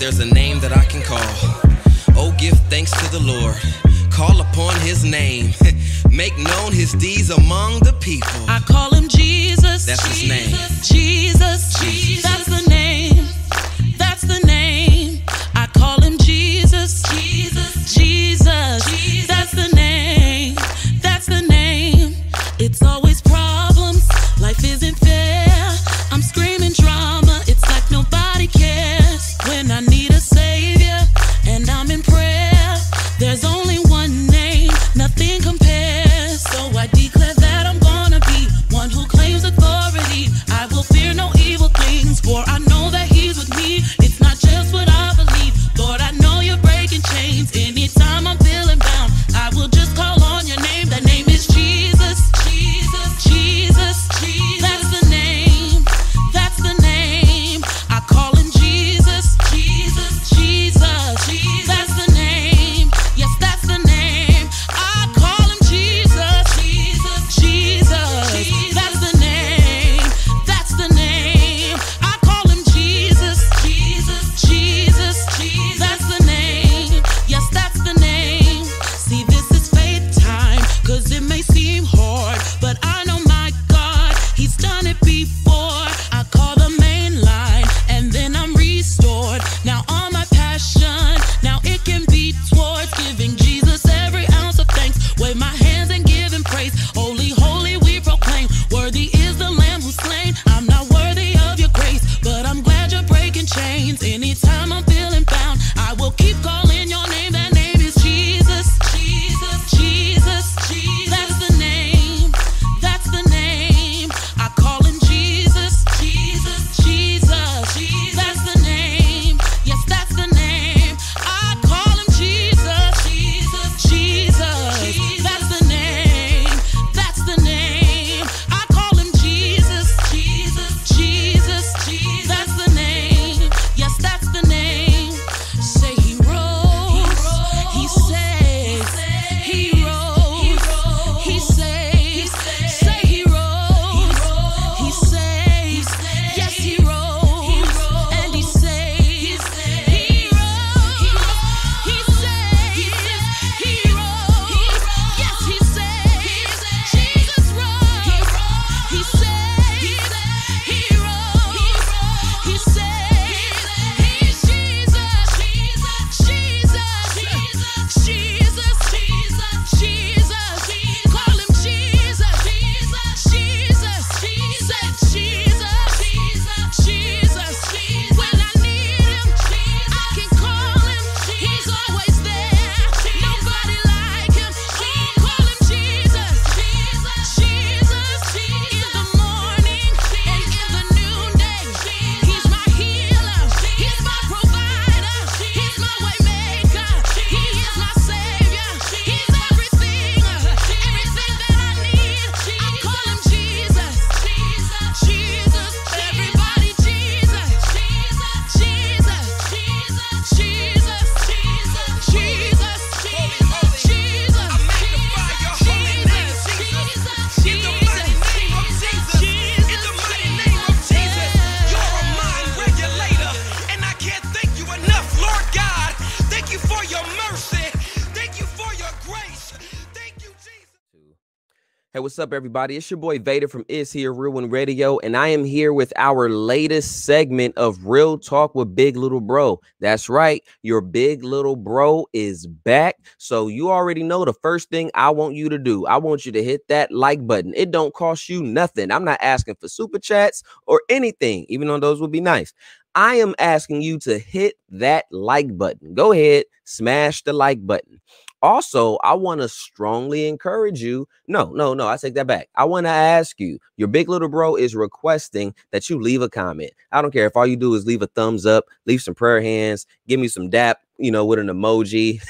there's a name that I can call. Oh, give thanks to the Lord. Call upon his name. Make known his deeds among the people. I call him Jesus. That's his name. Jesus. Jesus. That's the name. That's the name. I call him Jesus. Jesus. Jesus. Jesus. That's the name. That's the name. It's always problems. Life isn't fair. I'm screaming drama. It's like nobody cares. When I need a savior and I'm in prayer, there's only one name, nothing compares. So I declare that I'm gonna be one who claims authority. I will fear no evil things, for I know that he's with me. It's not just what I believe. Lord, I know you're breaking chains. Anytime I'm feeling bound, I will just call on your name. That name is Jesus. Jesus. Jesus. Jesus. That's the name. That's the name. I call him Jesus. Jesus. Jesus. Jesus. That's the name. Yes, that's the name. I call him Jesus. Jesus. Jesus. That's the name. That's the name. I call him Jesus. Jesus. Jesus. That's the name. Yes, that's the name. See, this is faith time, 'cause it may seem hard, but I know my God, he's done it before. I call the main line and then I'm restored. Now all my passion, now it can be towards giving Jesus every ounce of thanks. Wave my hands and give him praise. Holy, holy, we proclaim. Worthy is the Lamb who's slain. I'm not worthy of your grace, but I'm glad you're breaking chains. Anytime I'm feeling bound, I will keep calling your name. That name is Jesus. Jesus. Jesus. Jesus. That's the name. That's the name. I call him Jesus. Jesus. Jesus. That's the name. Yes, that's the name. I call him Jesus. Jesus. Jesus. That's the name. That's the name. I call him Jesus. Jesus. Jesus. That's the name. Yes, that's the name. Say he rose. He saves. He rose. He saves. Say he rose. He saves. Yes, he rose. And he saves. He rose. He saves. He rose. Yes, he saves. Jesus rose. He saves. He rose. He saves. He's Jesus. Jesus. Jesus. Jesus. Call him Jesus. Jesus. Say Jesus. Jesus. When I need him, I can call him. He's always there. Nobody like him. Call him Jesus. Jesus. In the morning and in the noonday. He's my healer. He's my provider. He's my way maker. He is my savior. He's everything. Everything that I need. I call him Jesus. Jesus. Everybody Jesus. Jesus. Jesus. Jesus. Jesus. Jesus. I magnify your holy name, Jesus. In the mighty name of Jesus. In the mighty name of Jesus. You're a mind regulator, and I can't thank you enough, Lord God. Thank you for your mercy. Thank you for your grace. Thank you, Jesus. Hey, what's up, everybody? It's your boy Vada from IsHeARealOne Radio, and I am here with our latest segment of Real Talk with Big Little Bro. That's right, your Big Little Bro is back. So you already know the first thing I want you to do. I want you to hit that like button. It don't cost you nothing. I'm not asking for super chats or anything, even though those would be nice. I am asking you to hit that like button. Go ahead, smash the like button. Also, I want to strongly encourage you. No, I take that back. I want to ask you, your Big Little Bro is requesting that you leave a comment. I don't care if all you do is leave a thumbs up, leave some prayer hands, give me some dap, with an emoji,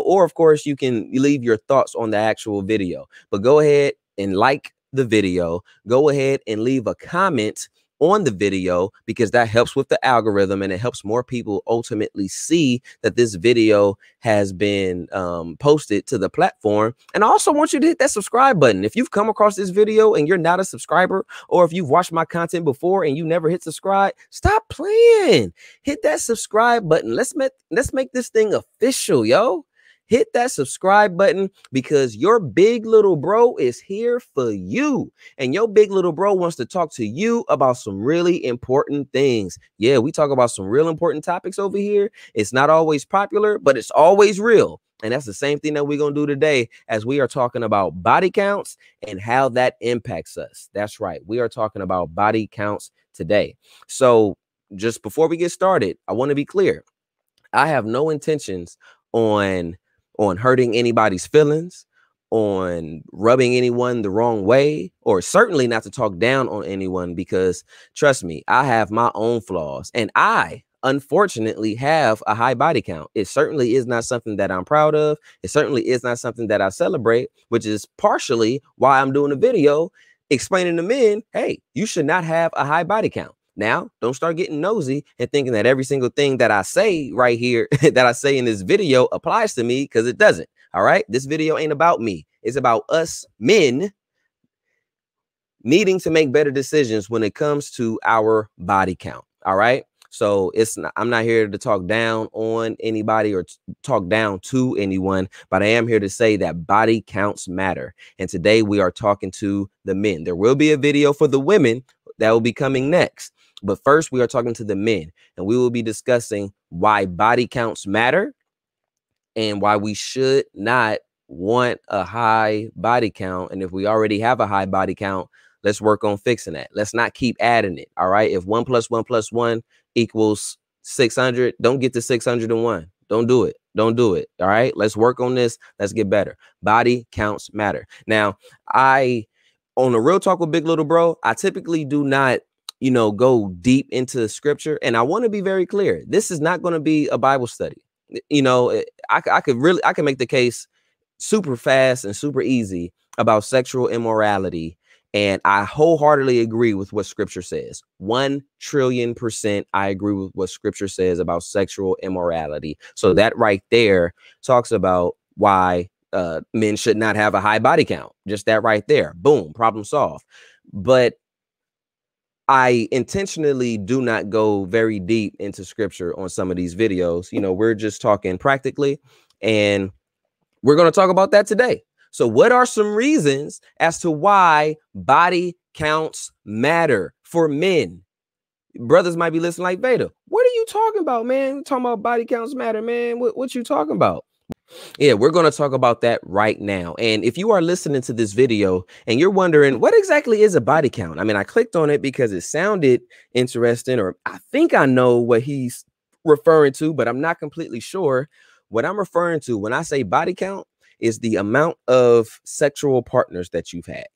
or of course you can leave your thoughts on the actual video, but go ahead and like the video. Go ahead and leave a comment on the video, because that helps with the algorithm and it helps more people ultimately see that this video has been posted to the platform. And I also want you to hit that subscribe button. If you've come across this video and you're not a subscriber, or if you've watched my content before and you never hit subscribe, stop playing. Hit that subscribe button. Let's make this thing official, yo. Hit that subscribe button, because your big little bro is here for you. And your big little bro wants to talk to you about some really important things. Yeah, we talk about some real important topics over here. It's not always popular, but it's always real. And that's the same thing that we're going to do today, as we are talking about body counts and how that impacts us. That's right. We are talking about body counts today. So just before we get started, I want to be clear. I have no intentions on hurting anybody's feelings, on rubbing anyone the wrong way, or certainly not to talk down on anyone, because trust me, I have my own flaws, and I unfortunately have a high body count. It certainly is not something that I'm proud of. It certainly is not something that I celebrate, which is partially why I'm doing a video explaining to men, hey, you should not have a high body count. Now, don't start getting nosy and thinking that every single thing that I say right here, that I say in this video, applies to me, because it doesn't. All right. This video ain't about me. It's about us men needing to make better decisions when it comes to our body count. All right. So I'm not here to talk down on anybody or talk down to anyone, but I am here to say that body counts matter. And today we are talking to the men. There will be a video for the women that will be coming next. But first, we are talking to the men, and we will be discussing why body counts matter and why we should not want a high body count. And if we already have a high body count, let's work on fixing that. Let's not keep adding it. All right. If 1 + 1 + 1 equals 600, don't get to 601. Don't do it. Don't do it. All right. Let's work on this. Let's get better. Body counts matter. Now, on a Real Talk with Big Little Bro, I typically do not, go deep into scripture. And I want to be very clear. This is not going to be a Bible study. I can make the case super fast and super easy about sexual immorality. And I wholeheartedly agree with what scripture says. 1,000,000,000% I agree with what scripture says about sexual immorality. So that right there talks about why men should not have a high body count. Just that right there. Boom, problem solved. But I intentionally do not go very deep into scripture on some of these videos. We're just talking practically, and we're going to talk about that today. So what are some reasons as to why body counts matter for men? Brothers might be listening like, Vada, what are you talking about, man? We're talking about body counts matter, man. What you talking about? Yeah, we're going to talk about that right now. And if you are listening to this video and you're wondering what exactly is a body count, I mean, I clicked on it because it sounded interesting, or I think I know what he's referring to, but I'm not completely sure. What I'm referring to when I say body count is the amount of sexual partners that you've had.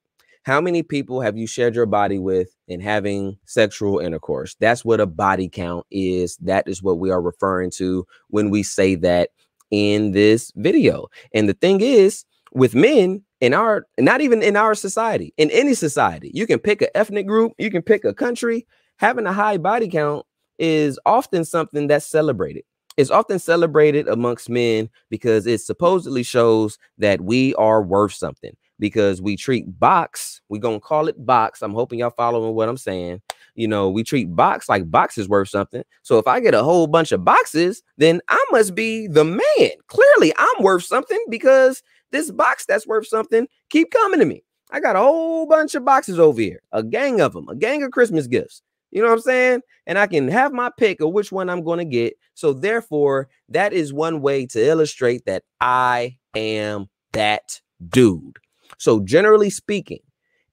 How many people have you shared your body with in having sexual intercourse? That's what a body count is. That is what we are referring to when we say that in this video. And the thing is, with men not even in our society, in any society, you can pick an ethnic group, you can pick a country. Having a high body count is often something that's celebrated. It's often celebrated amongst men because it supposedly shows that we are worth something, because we treat box, we're going to call it box. I'm hoping y'all following what I'm saying. We treat box like box is worth something. So if I get a whole bunch of boxes, then I must be the man. Clearly, I'm worth something, because this box that's worth something keep coming to me. I got a whole bunch of boxes over here, a gang of them, a gang of Christmas gifts. You know what I'm saying? And I can have my pick of which one I'm going to get. So therefore, that is one way to illustrate that I am that dude. So generally speaking,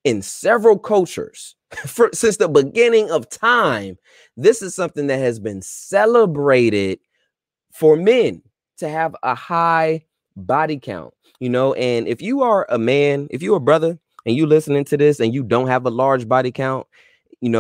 in several cultures, since the beginning of time, this is something that has been celebrated for men to have a high body count, and if you are a man, if you're a brother and you listening to this and you don't have a large body count,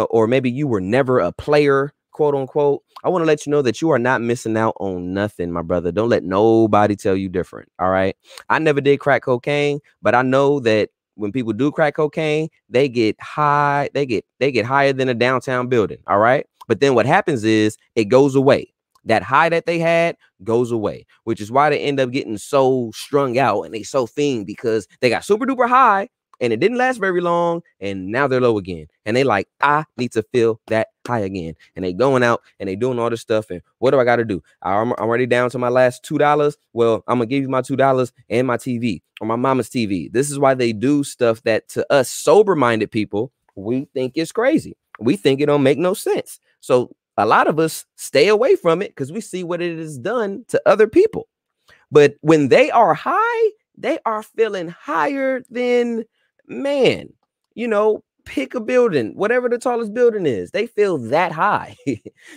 or maybe you were never a player, quote unquote, I want to let you know that you are not missing out on nothing, my brother. Don't let nobody tell you different. All right. I never did crack cocaine, but I know that when people do crack cocaine, they get high, they get higher than a downtown building. All right. But then what happens is it goes away. That high that they had goes away, which is why they end up getting so strung out and they so fiend, because they got super duper high and it didn't last very long, and now they're low again, and they like, I need to feel that high again, and they going out and they doing all this stuff, and what do I got to do? I'm already down to my last $2. Well, I'm gonna give you my $2 and my TV, or my mama's TV. This is why they do stuff that to us sober-minded people, we think is crazy. We think it don't make no sense. So a lot of us stay away from it because we see what it has done to other people. But when they are high, they are feeling higher than, man, you know, pick a building, whatever the tallest building is, they feel that high,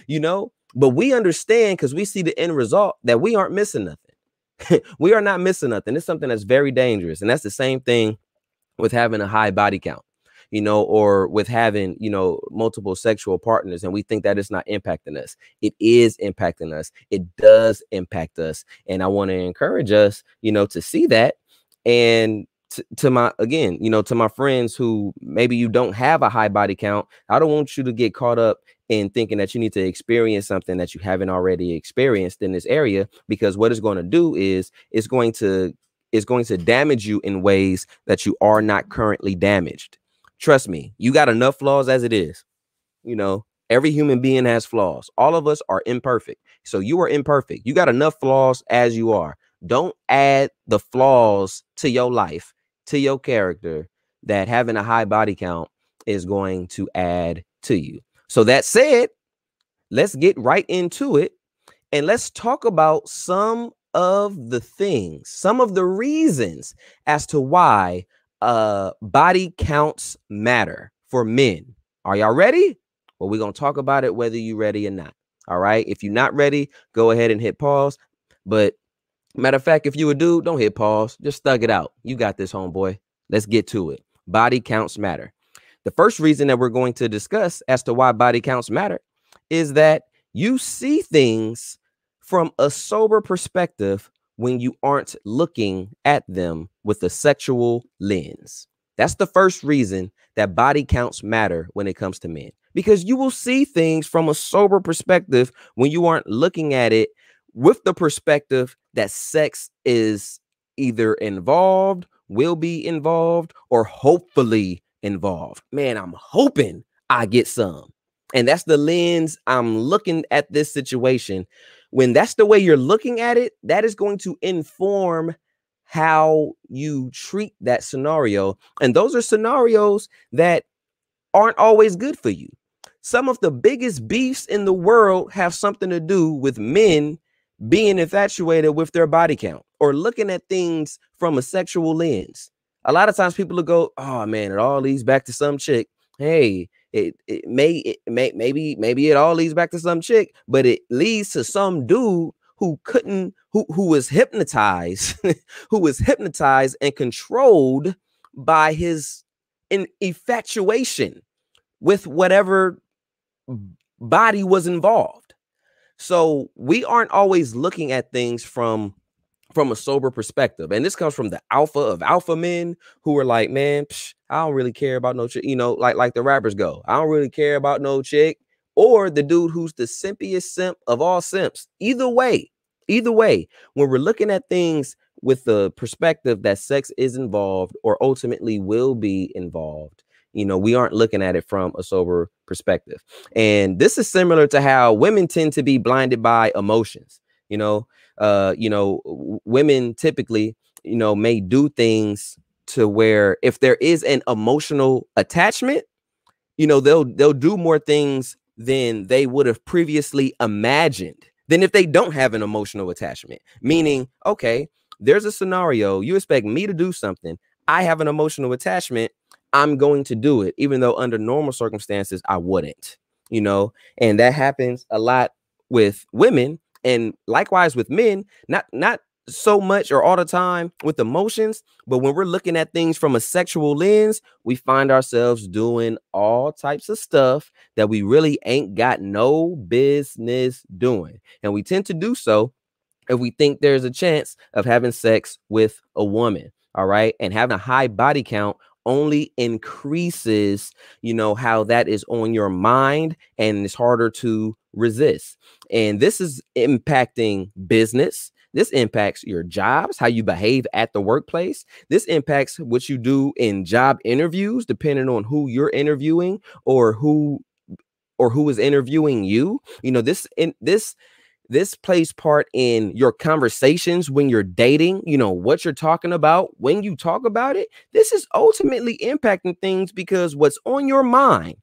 you know. But we understand, because we see the end result, that we aren't missing nothing. We are not missing nothing. It's something that's very dangerous. And that's the same thing with having a high body count, you know, or with having, you know, multiple sexual partners, and we think that it's not impacting us. It is impacting us. It does impact us. And I want to encourage us, you know, to see that. And to my, again, you know, to my friends who maybe you don't have a high body count, I don't want you to get caught up in thinking that you need to experience something that you haven't already experienced in this area, because what it's going to do is it's going to damage you in ways that you are not currently damaged. Trust me, you got enough flaws as it is. You know, every human being has flaws. All of us are imperfect. So you are imperfect. You got enough flaws as you are. Don't add the flaws to your life, to your character, that having a high body count is going to add to you. So that said, let's get right into it, and let's talk about some of the things, some of the reasons as to why body counts matter for men. Are y'all ready? Well, we're going to talk about it whether you're ready or not. All right. If you're not ready, go ahead and hit pause. But matter of fact, if you a dude, don't hit pause. Just thug it out. You got this, homeboy. Let's get to it. Body counts matter. The first reason that we're going to discuss as to why body counts matter is that you see things from a sober perspective when you aren't looking at them with a sexual lens. That's the first reason that body counts matter when it comes to men, because you will see things from a sober perspective when you aren't looking at it with the perspective that sex is either involved, will be involved, or hopefully involved. Man, I'm hoping I get some. And that's the lens I'm looking at this situation. When that's the way you're looking at it, that is going to inform how you treat that scenario. And those are scenarios that aren't always good for you. Some of the biggest beefs in the world have something to do with men being infatuated with their body count or looking at things from a sexual lens. A lot of times people will go, oh man, it all leads back to some chick. Hey, maybe it all leads back to some chick, but it leads to some dude who was hypnotized, who was hypnotized and controlled by his infatuation with whatever body was involved. So we aren't always looking at things from a sober perspective. And this comes from the alpha of alpha men who are like, man, I don't really care about no chick, you know, like the rappers go, I don't really care about no chick, or the dude who's the simpiest simp of all simps. Either way, when we're looking at things with the perspective that sex is involved or ultimately will be involved, you know, we aren't looking at it from a sober perspective. And this is similar to how women tend to be blinded by emotions. Women typically, you know, may do things to where if there is an emotional attachment, you know, they'll do more things than they would have previously imagined than if they don't have an emotional attachment. Meaning, okay, there's a scenario, you expect me to do something, I have an emotional attachment, I'm going to do it, even though under normal circumstances I wouldn't, you know. And that happens a lot with women, and likewise with men, not so much or all the time with emotions, but when we're looking at things from a sexual lens, we find ourselves doing all types of stuff that we really ain't got no business doing. And we tend to do so if we think there's a chance of having sex with a woman. All right. And having a high body count only increases, you know, how that is on your mind, and it's harder to resist. And this is impacting business. This impacts your jobs, how you behave at the workplace. This impacts what you do in job interviews, depending on who you're interviewing or who is interviewing you. You know, this plays part in your conversations when you're dating, you know, what you're talking about when you talk about it. This is ultimately impacting things, because what's on your mind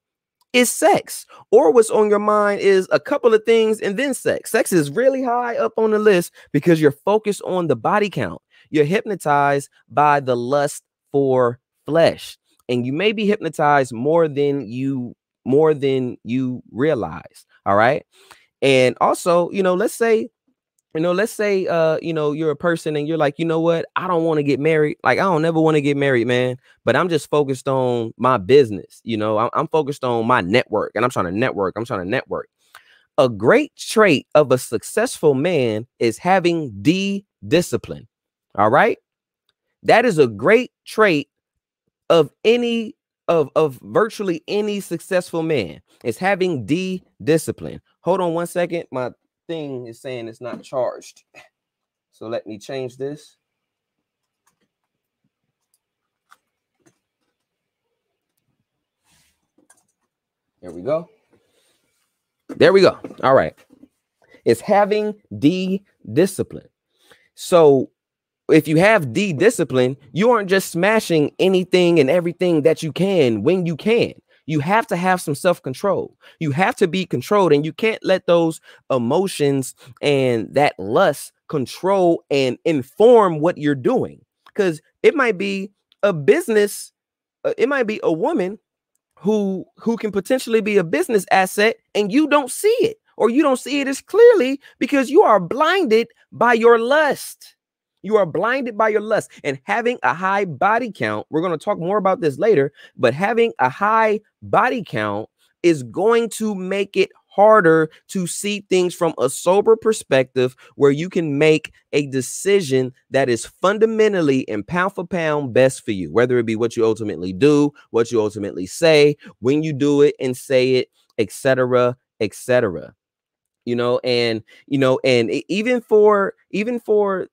is sex, or what's on your mind is a couple of things and then sex. Sex is really high up on the list because you're focused on the body count. You're hypnotized by the lust for flesh, and you may be hypnotized more than you realize. All right. And also, you know, let's say, you know, you're a person and you're like, you know what, I don't want to get married. Like, I don't never want to get married, man. But I'm just focused on my business. You know, I'm focused on my network, and I'm trying to network. A great trait of a successful man is having discipline. All right. That is a great trait of virtually any successful man, is having discipline. Hold on one second. My thing is saying it's not charged. So let me change this. There we go. There we go. All right. It's having discipline. So if you have discipline, you aren't just smashing anything and everything that you can when you can. You have to have some self-control. You have to be controlled, and you can't let those emotions and that lust control and inform what you're doing. Because it might be a business, it might be a woman who can potentially be a business asset, and you don't see it, or you don't see it as clearly because you are blinded by your lust. You are blinded by your lust. And having a high body count, we're going to talk more about this later, but having a high body count is going to make it harder to see things from a sober perspective, where you can make a decision that is fundamentally and pound for pound best for you, whether it be what you ultimately do, what you ultimately say, when you do it and say it, etc., etc. And even for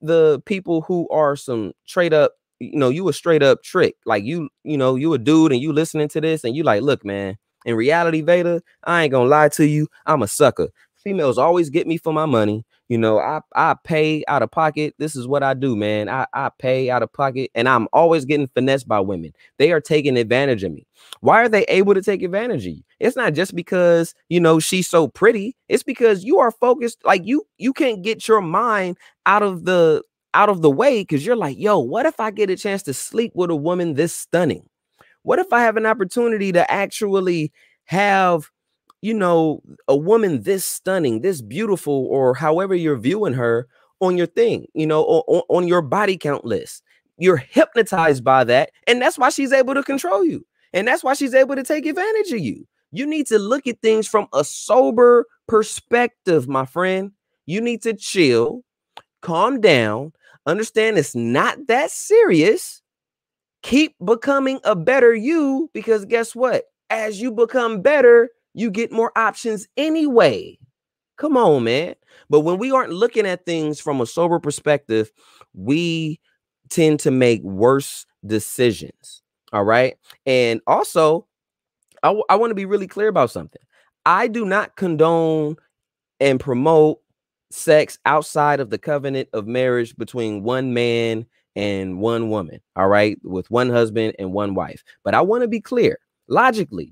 the people who are some straight up, you a straight up trick, like you a dude and you listening to this and you like, look, man, in reality, Vada, I ain't gonna lie to you, I'm a sucker. Females always get me for my money. I pay out of pocket. This is what I do, man. I pay out of pocket, and I'm always getting finessed by women. They are taking advantage of me. Why are they able to take advantage of you? It's not just because, she's so pretty. It's because you are focused. Like you can't get your mind out of the way, because you're like, yo, what if I get a chance to sleep with a woman this stunning? What if I have an opportunity to actually have, a woman this stunning, this beautiful, or however you're viewing her on your thing, on your body count list? You're hypnotized by that. And that's why she's able to control you. And that's why she's able to take advantage of you. You need to look at things from a sober perspective, my friend. You need to chill, calm down, understand it's not that serious. Keep becoming a better you, because guess what? As you become better, you get more options anyway. Come on, man. But when we aren't looking at things from a sober perspective, we tend to make worse decisions. All right. And also, I want to be really clear about something. I do not condone and promote sex outside of the covenant of marriage between one man and one woman. All right. With one husband and one wife. But I want to be clear.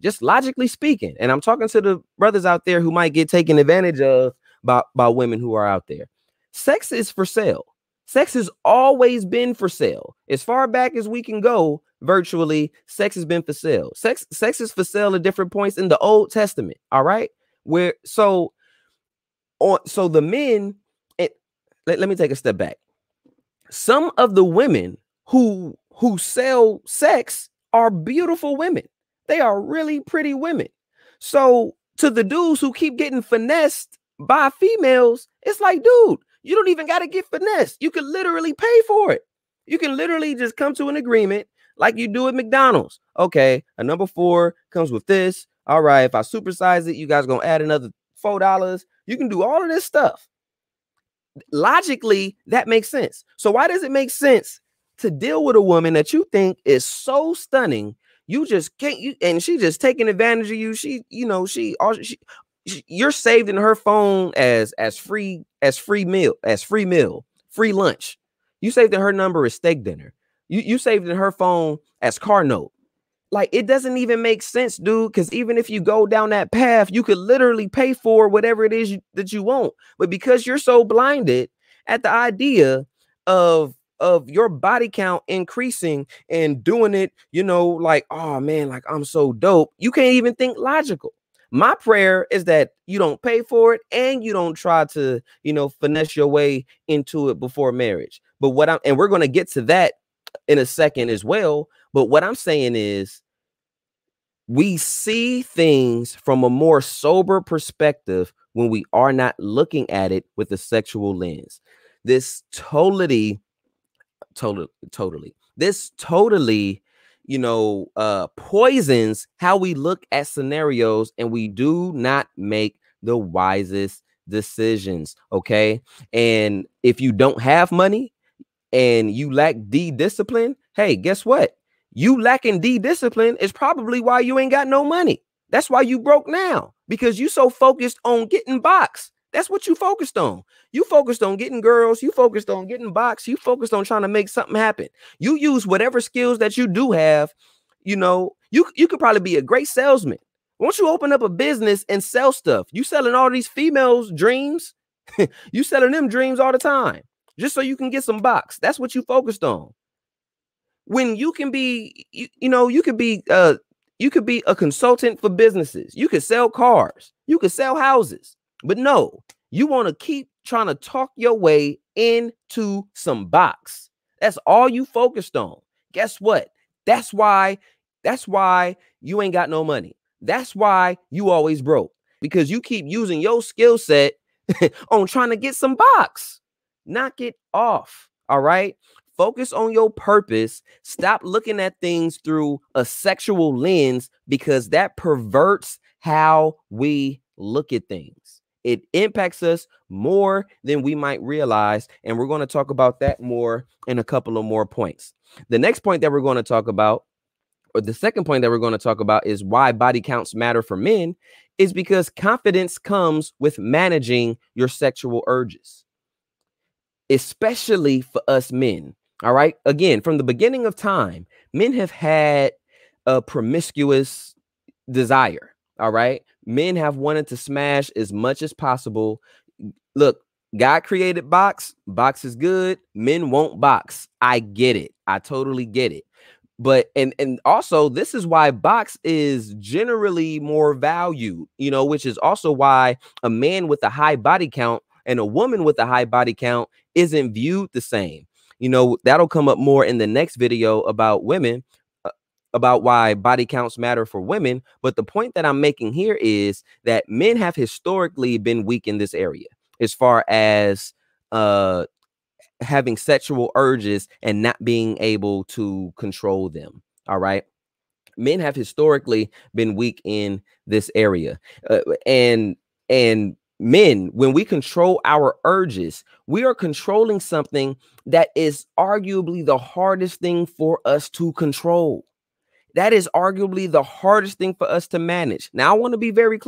Just logically speaking, and I'm talking to the brothers out there who might get taken advantage of by women who are out there. Sex is for sale. Sex has always been for sale. As far back as we can go, virtually, sex has been for sale. Sex is for sale at different points in the Old Testament. All right. So the men, let me take a step back. Some of the women who sell sex are beautiful women. They are really pretty women. So to the dudes who keep getting finessed by females, it's like, dude, you don't even got to get finessed. You can literally pay for it. You can literally just come to an agreement. like you do at McDonald's. Okay, a number 4 comes with this. All right, if I supersize it, you guys gonna add another $4. You can do all of this stuff. Logically, that makes sense. So why does it make sense to deal with a woman that you think is so stunning, you just can't, and she just taking advantage of you? You're saved in her phone as free meal, free lunch. You saved in her number as steak dinner. You saved in her phone as car note. Like, it doesn't even make sense, dude, because even if you go down that path, you could literally pay for whatever it is that you want. But because you're so blinded at the idea of your body count increasing and doing it, like, oh man, like I'm so dope, you can't even think logical. My prayer is that you don't pay for it and you don't try to, finesse your way into it before marriage. But and we're going to get to that in a second as well. But what I'm saying is, we see things from a more sober perspective when we are not looking at it with a sexual lens. This totally, poisons how we look at scenarios, and we do not make the wisest decisions. Okay. And if you don't have money and you lack discipline, hey, guess what? You lacking discipline is probably why you ain't got no money. That's why you broke now, because you so focused on getting box. That's what you focused on. You focused on getting girls. You focused on getting box. You focused on trying to make something happen. You use whatever skills that you do have. You could probably be a great salesman. Won't you open up a business and sell stuff? You selling all these females' dreams. You selling them dreams all the time just so you can get some box. That's what you focused on. When you can be, you could be a consultant for businesses. You could sell cars. You could sell houses. But no, you want to keep trying to talk your way into some box. That's all you focused on. Guess what? That's why you ain't got no money. That's why you always broke, because you keep using your skill set on trying to get some box. Knock it off. All right. Focus on your purpose. Stop looking at things through a sexual lens, because that perverts how we look at things. It impacts us more than we might realize. And we're going to talk about that more in a couple of more points. The next point that we're going to talk about, or the second point that we're going to talk about, is why body counts matter for men, is because confidence comes with managing your sexual urges, especially for us men. All right. Again, from the beginning of time, men have had a promiscuous desire. All right. Men have wanted to smash as much as possible. Look, God created box. Box is good. Men won't box. I get it. I totally get it. But and also, this is why box is generally more valued, which is also why a man with a high body count and a woman with a high body count isn't viewed the same. That'll come up more in the next video about women, about why body counts matter for women. But the point that I'm making here is that men have historically been weak in this area as far as having sexual urges and not being able to control them. All right. Men have historically been weak in this area. And men, when we control our urges, we are controlling something that is arguably the hardest thing for us to control. That is arguably the hardest thing for us to manage. Now, I want to be very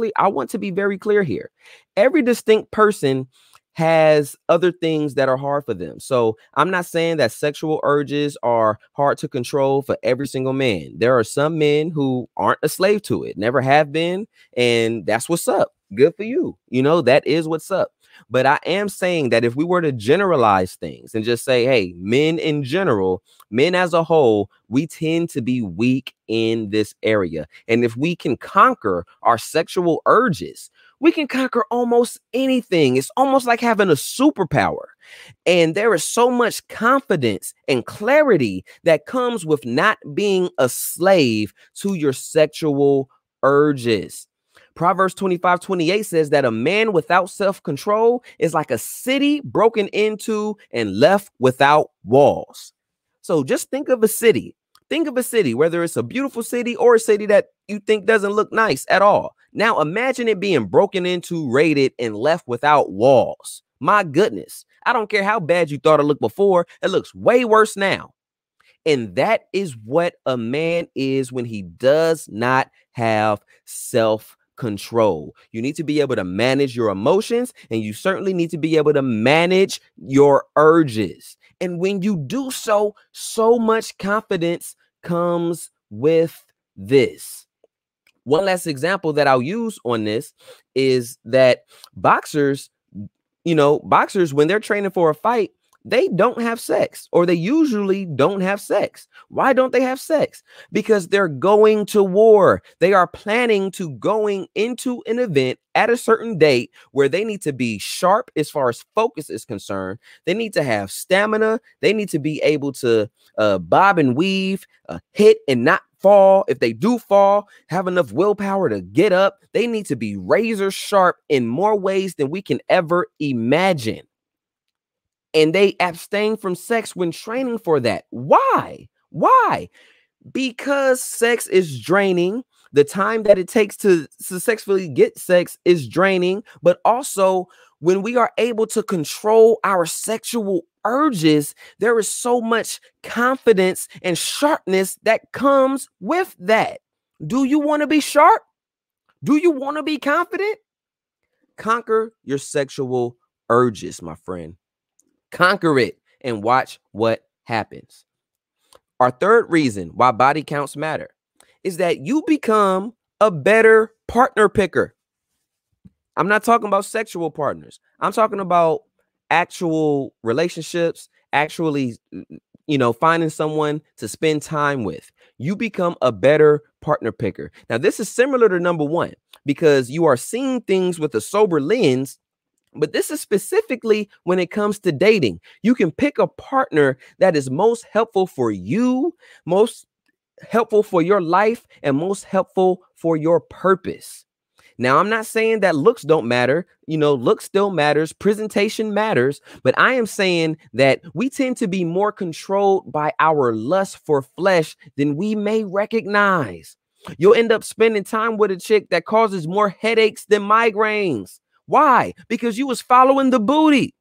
clear here. Every distinct person has other things that are hard for them. So I'm not saying that sexual urges are hard to control for every single man. There are some men who aren't a slave to it, never have been, and that's what's up. Good for you. That is what's up. But I am saying that if we were to generalize things and just say, hey, men in general, men as a whole, we tend to be weak in this area. And if we can conquer our sexual urges, we can conquer almost anything. It's almost like having a superpower. And there is so much confidence and clarity that comes with not being a slave to your sexual urges. Proverbs 25:28 says that a man without self-control is like a city broken into and left without walls. So just think of a city. Think of a city, whether it's a beautiful city or a city that you think doesn't look nice at all. Now imagine it being broken into, raided, and left without walls. My goodness. I don't care how bad you thought it looked before. It looks way worse now. And that is what a man is when he does not have self-control. You need to be able to manage your emotions, and you certainly need to be able to manage your urges. And when you do so, so much confidence comes with this. One last example that I'll use on this is that boxers, when they're training for a fight, they don't have sex, or they usually don't have sex. Why don't they have sex? Because they're going to war. They are planning to going into an event at a certain date where they need to be sharp as far as focus is concerned. They need to have stamina. They need to be able to bob and weave, hit and not fall. If they do fall, have enough willpower to get up. They need to be razor sharp in more ways than we can ever imagine. And they abstain from sex when training for that. Why? Why? Because sex is draining. The time that it takes to successfully get sex is draining. But also, when we are able to control our sexual urges, there is so much confidence and sharpness that comes with that. Do you want to be sharp? Do you want to be confident? Conquer your sexual urges, my friend. Conquer it and watch what happens. Our third reason why body counts matter is that you become a better partner picker. I'm not talking about sexual partners. I'm talking about actual relationships, actually, finding someone to spend time with. You become a better partner picker. Now, this is similar to number one because you are seeing things with a sober lens. But this is specifically when it comes to dating. You can pick a partner that is most helpful for you, most helpful for your life, and most helpful for your purpose. Now, I'm not saying that looks don't matter. Looks still matters. Presentation matters. But I am saying that we tend to be more controlled by our lust for flesh than we may recognize. You'll end up spending time with a chick that causes more headaches than migraines. Why? Because you was following the booty.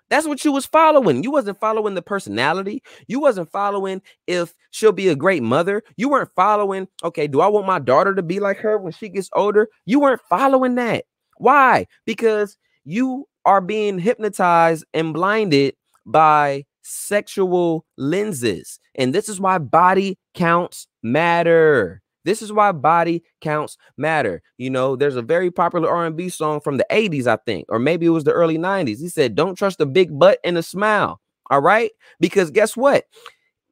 That's what you was following. You wasn't following the personality. You wasn't following if she'll be a great mother. You weren't following, okay, do I want my daughter to be like her when she gets older? You weren't following that. Why? Because you are being hypnotized and blinded by sexual lenses. And this is why body counts matter. This is why body counts matter. There's a very popular R&B song from the 80s, I think, or maybe it was the early 90s. He said, don't trust a big butt and a smile. All right. Because guess what?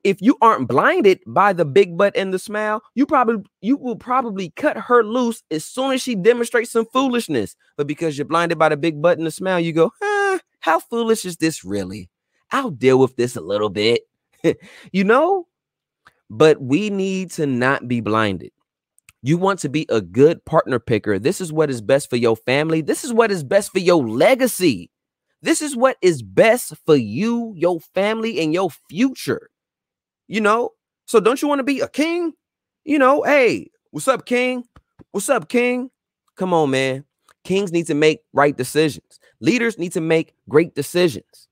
If you aren't blinded by the big butt and the smile, you will probably cut her loose as soon as she demonstrates some foolishness. But because you're blinded by the big butt and the smile, you go, how foolish is this really? I'll deal with this a little bit, But we need to not be blinded. You want to be a good partner picker. This is what is best for your family. This is what is best for your legacy. This is what is best for you, your family, and your future. So don't you want to be a king? Hey, what's up, king? What's up, king? Come on, man. Kings need to make right decisions. Leaders need to make great decisions.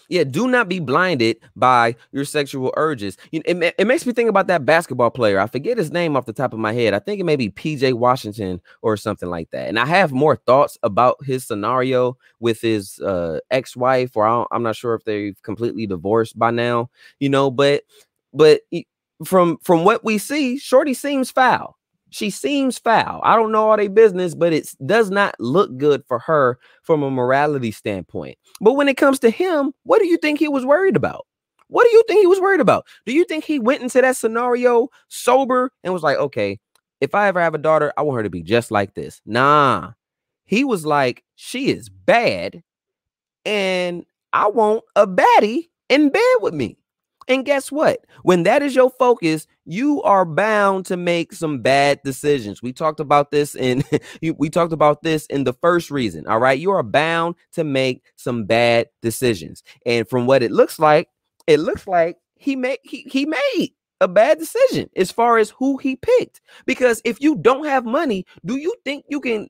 Yeah, do not be blinded by your sexual urges. It makes me think about that basketball player. I forget his name off the top of my head. I think it may be PJ Washington or something like that. And I have more thoughts about his scenario with his ex-wife, or I'm not sure if they've completely divorced by now. But from what we see, Shorty seems foul. She seems foul. I don't know all their business, but it does not look good for her from a morality standpoint. But when it comes to him, what do you think he was worried about? What do you think he was worried about? Do you think he went into that scenario sober and was like, okay, if I ever have a daughter, I want her to be just like this? Nah, he was like, she is bad and I want a baddie in bed with me. And guess what? When that is your focus, you are bound to make some bad decisions. We talked about this in the first reason. All right. You are bound to make some bad decisions. And from what it looks like he made a bad decision as far as who he picked. Because if you don't have money, do you think you can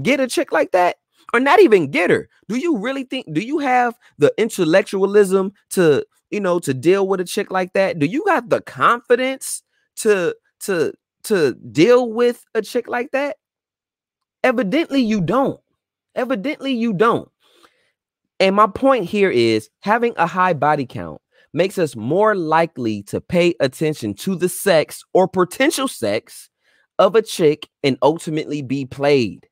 get a chick like that? Or not even get her? Do you really think, do you have the intellectualism to, to deal with a chick like that? Do you got the confidence to deal with a chick like that? Evidently you don't. Evidently you don't. And my point here is having a high body count makes us more likely to pay attention to the sex or potential sex of a chick and ultimately be played.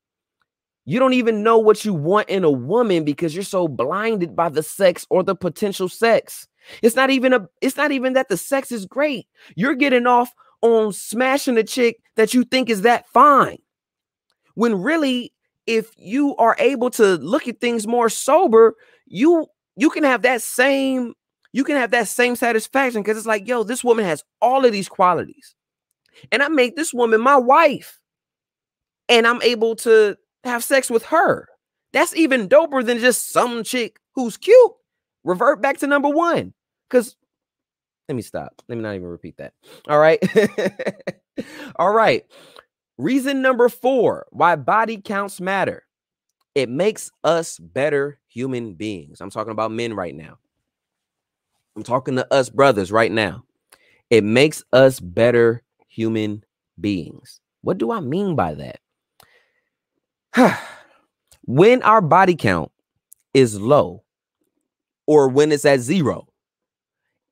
You don't even know what you want in a woman because you're so blinded by the sex or the potential sex. It's not even that the sex is great. You're getting off on smashing a chick that you think is that fine. When really, if you are able to look at things more sober, you can have that same satisfaction, because it's like, yo, this woman has all of these qualities. And I make this woman my wife. And I'm able to have sex with her. That's even doper than just some chick who's cute. Revert back to number one. Because let me stop. Let me not even repeat that. All right. All right. Reason number 4 why body counts matter. It makes us better human beings. I'm talking about men right now. I'm talking to us brothers right now. It makes us better human beings. What do I mean by that? When our body count is low or when it's at 0,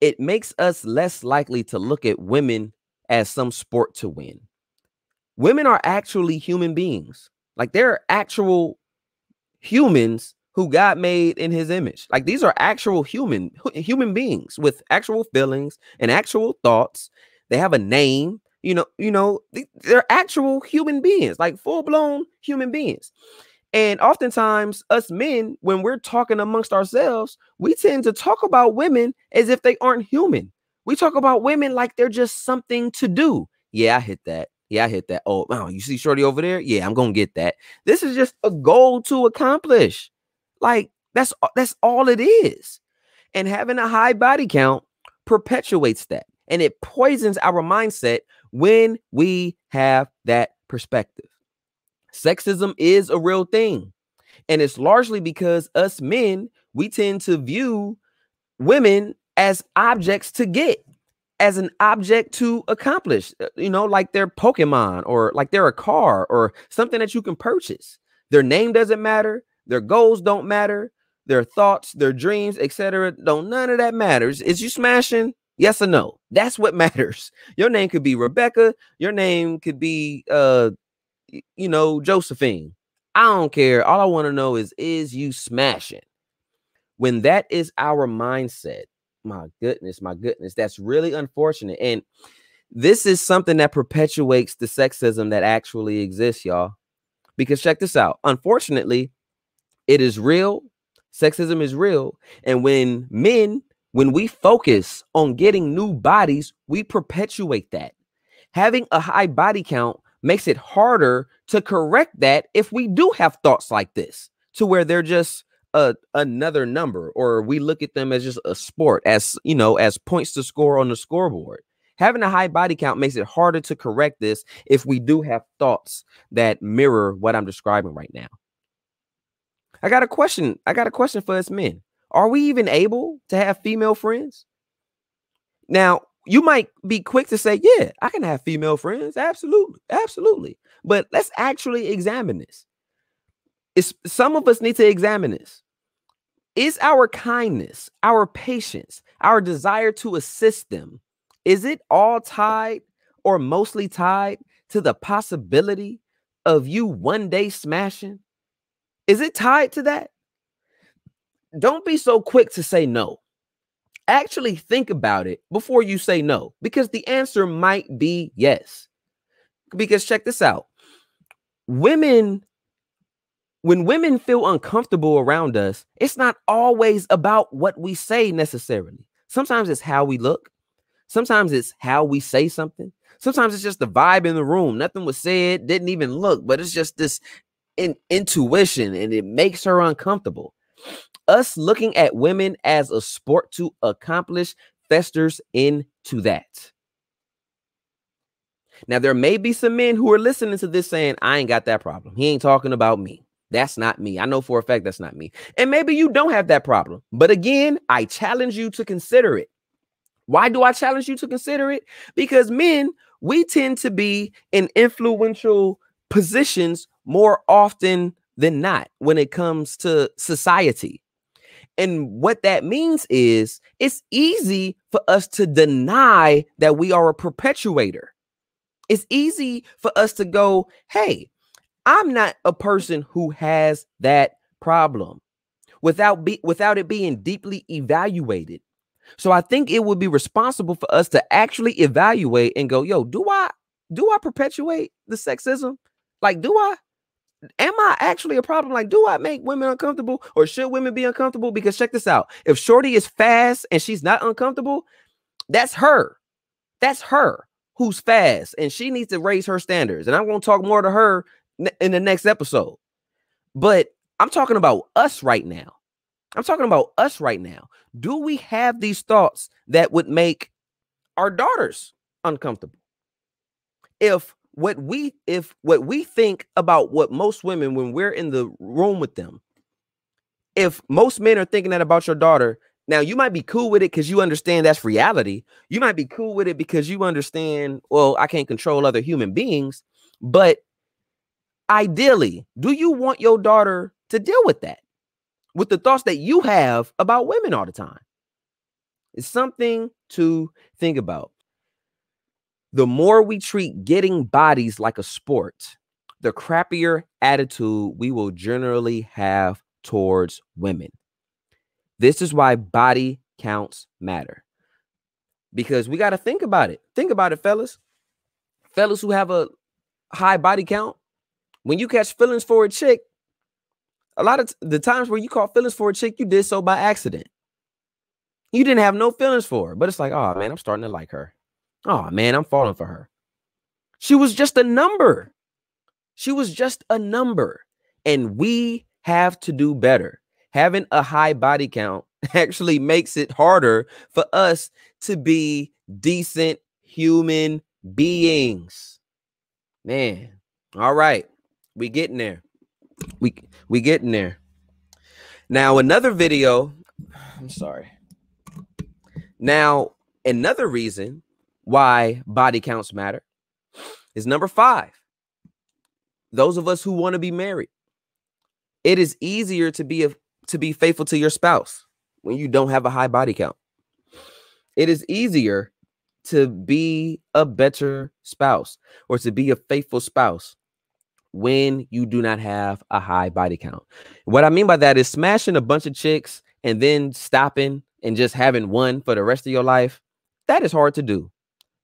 it makes us less likely to look at women as some sport to win. Women are actually human beings. Like, they're actual humans who God made in his image. Like, these are actual human beings with actual feelings and actual thoughts. They have a name. They're actual human beings, like full-blown human beings. And oftentimes us men, when we're talking amongst ourselves, we tend to talk about women as if they aren't human. We talk about women like they're just something to do. Yeah, I hit that. Yeah, I hit that. Oh, wow, you see Shorty over there? Yeah, I'm going to get that. This is just a goal to accomplish. Like, that's all it is. And having a high body count perpetuates that. And it poisons our mindset when we have that perspective. Sexism is a real thing. And it's largely because us men, we tend to view women as objects to get, as an object to accomplish, like they're Pokemon, or like they're a car or something that you can purchase. Their name doesn't matter. Their goals don't matter. Their thoughts, their dreams, etc. None of that matters. Is you smashing? Yes or no? That's what matters. Your name could be Rebecca. Your name could be, Josephine. I don't care. All I want to know is you smashing? When that is our mindset, my goodness, that's really unfortunate. And this is something that perpetuates the sexism that actually exists, y'all. Because check this out. Unfortunately, it is real. Sexism is real. And when we focus on getting new bodies, we perpetuate that. Having a high body count makes it harder to correct that if we do have thoughts like this, to where they're just another number, or we look at them as just a sport, as points to score on the scoreboard. Having a high body count makes it harder to correct this if we do have thoughts that mirror what I'm describing right now. I got a question for us men. Are we even able to have female friends? Now, you might be quick to say, yeah, I can have female friends. Absolutely. But let's actually examine this. Some of us need to examine this. Is our kindness, our patience, our desire to assist them, is it all tied or mostly tied to the possibility of you one day smashing? Is it tied to that? Don't be so quick to say no. Actually think about it before you say no, because the answer might be yes. Because check this out. When women feel uncomfortable around us, it's not always about what we say necessarily. Sometimes it's how we look. Sometimes it's how we say something. Sometimes it's just the vibe in the room. Nothing was said, didn't even look, but it's just this intuition, and it makes her uncomfortable. Us looking at women as a sport to accomplish festers into that. Now, there may be some men who are listening to this saying, I ain't got that problem. He ain't talking about me. That's not me. I know for a fact that's not me. And maybe you don't have that problem. But again, I challenge you to consider it. Why do I challenge you to consider it? Because men, we tend to be in influential positions more often than not when it comes to society. And what that means is it's easy for us to deny that we are a perpetuator. It's easy for us to go, hey, I'm not a person who has that problem without it being deeply evaluated. So I think it would be responsible for us to actually evaluate and go, yo, do I perpetuate the sexism? Like, am I actually a problem? Like, do I make women uncomfortable, or should women be uncomfortable? Because check this out. If Shorty is fast and she's not uncomfortable, that's her. That's her who's fast, and she needs to raise her standards. And I'm going to talk more to her in the next episode. But I'm talking about us right now. Do we have these thoughts that would make our daughters uncomfortable? If what we think about what most women, when we're in the room with them, if most men are thinking that about your daughter, now you might be cool with it because you understand that's reality. You might be cool with it because you understand, well, I can't control other human beings. But ideally, do you want your daughter to deal with that? With the thoughts that you have about women all the time? It's something to think about. The more we treat getting bodies like a sport, the crappier attitude we will generally have towards women. This is why body counts matter. Because we got to think about it. Think about it, fellas. Fellas who have a high body count, when you catch feelings for a chick, a lot of the times where you caught feelings for a chick, you did so by accident. You didn't have no feelings for her, but it's like, oh man, I'm starting to like her. Oh man, I'm falling for her. She was just a number. And we have to do better. Having a high body count actually makes it harder for us to be decent human beings. Man. All right. We getting there. We getting there. Now, another video. I'm sorry. Now, another reason why body counts matter is number 5. Those of us who want to be married. It is easier to be faithful to your spouse when you don't have a high body count. It is easier to be a better spouse or to be a faithful spouse when you do not have a high body count. What I mean by that is smashing a bunch of chicks and then stopping and just having one for the rest of your life. That is hard to do.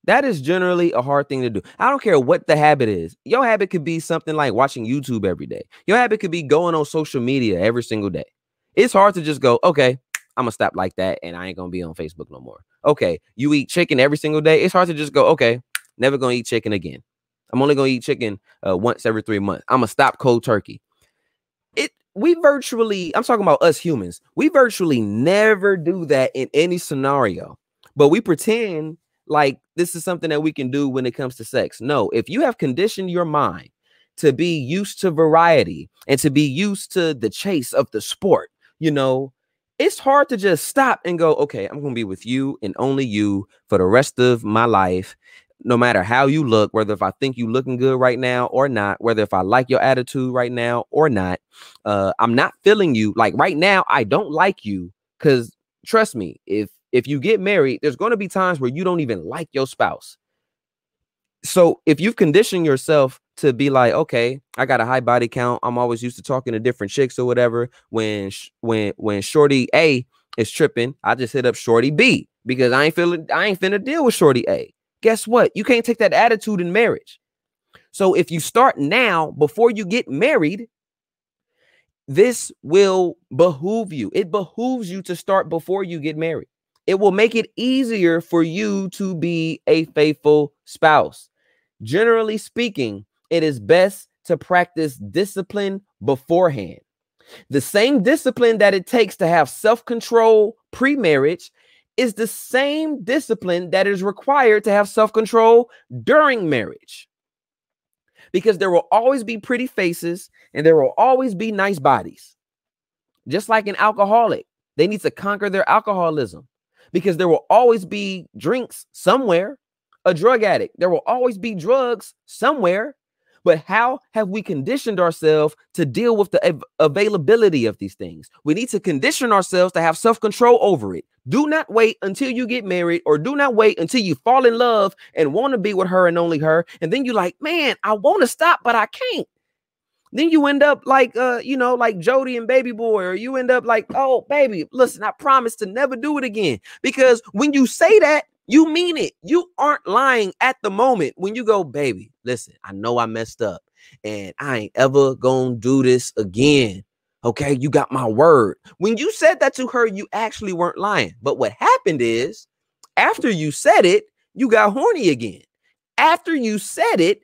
That is generally a hard thing to do. I don't care what the habit is. Your habit could be something like watching YouTube every day. Your habit could be going on social media every single day. It's hard to just go, okay, I'm going to stop like that and I ain't going to be on Facebook no more. Okay, you eat chicken every single day. It's hard to just go, okay, never going to eat chicken again. I'm only going to eat chicken once every 3 months. I'm going to stop cold turkey. I'm talking about us humans. We virtually never do that in any scenario, but we pretend like this is something that we can do when it comes to sex. No, if you have conditioned your mind to be used to variety and to be used to the chase of the sport, it's hard to just stop and go, okay, I'm going to be with you and only you for the rest of my life. No matter how you look, whether if I think you looking good right now or not, whether if I like your attitude right now or not, I'm not feeling you. Like right now, I don't like you because trust me, if you get married, there's going to be times where you don't even like your spouse. So if you've conditioned yourself to be like, okay, I got a high body count. I'm always used to talking to different chicks or whatever. When Shorty A is tripping, I just hit up Shorty B because I ain't finna deal with Shorty A. Guess what? You can't take that attitude in marriage. So if you start now before you get married, this will behoove you. It behooves you to start before you get married. It will make it easier for you to be a faithful spouse. Generally speaking, it is best to practice discipline beforehand. The same discipline that it takes to have self-control pre-marriage is the same discipline that is required to have self-control during marriage. Because there will always be pretty faces and there will always be nice bodies. Just like an alcoholic, they need to conquer their alcoholism because there will always be drinks somewhere. A drug addict, there will always be drugs somewhere. But how have we conditioned ourselves to deal with the availability of these things? We need to condition ourselves to have self-control over it. Do not wait until you get married, or do not wait until you fall in love and want to be with her and only her. And then you're like, man, I want to stop, but I can't. Then you end up like, like Jody and Baby Boy, or you end up like, oh, baby, listen, I promise to never do it again. Because when you say that, you mean it. You aren't lying at the moment when you go, baby, listen, I know I messed up and I ain't ever gonna do this again. Okay, you got my word. When you said that to her, you actually weren't lying. But what happened is, after you said it, you got horny again. After you said it,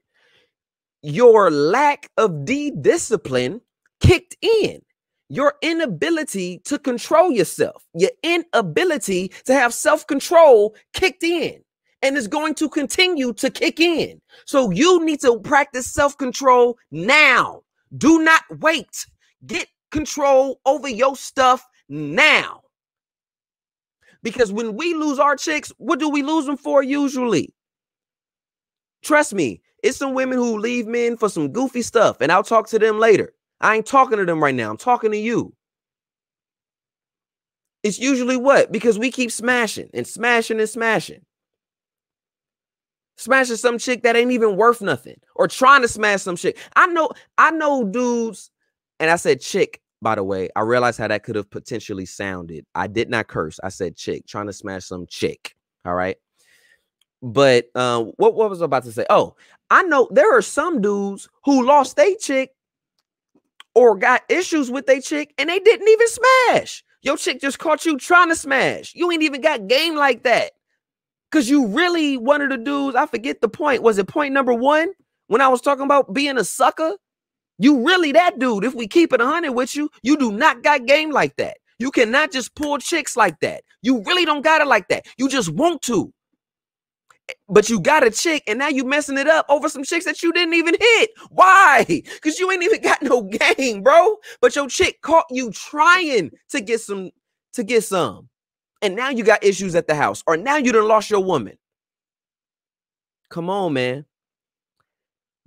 your lack of discipline kicked in. Your inability to control yourself, your inability to have self-control kicked in, and is going to continue to kick in. So you need to practice self-control now. Do not wait. Get control over your stuff now. Because when we lose our chicks, what do we lose them for usually? Trust me, it's some women who leave men for some goofy stuff, and I'll talk to them later. I ain't talking to them right now. I'm talking to you. It's usually what? Because we keep smashing and smashing and smashing. Smashing some chick that ain't even worth nothing, or trying to smash some chick. I know dudes, and I said chick, by the way. I realized how that could have potentially sounded. I did not curse. I said chick, trying to smash some chick. All right. But what was I about to say? Oh, I know there are some dudes who lost their chick or got issues with their chick and they didn't even smash. Your chick just caught you trying to smash. You ain't even got game like that. Because you really one of the dudes, I forget the point. Was it point number 1 when I was talking about being a sucker? You really that dude. If we keep it 100 with you, you do not got game like that. You cannot just pull chicks like that. You really don't got it like that. You just want to. But you got a chick and now you messing it up over some chicks that you didn't even hit. Why? Because you ain't even got no game, bro. But your chick caught you trying to get some. And now you got issues at the house, or now you done lost your woman. Come on, man.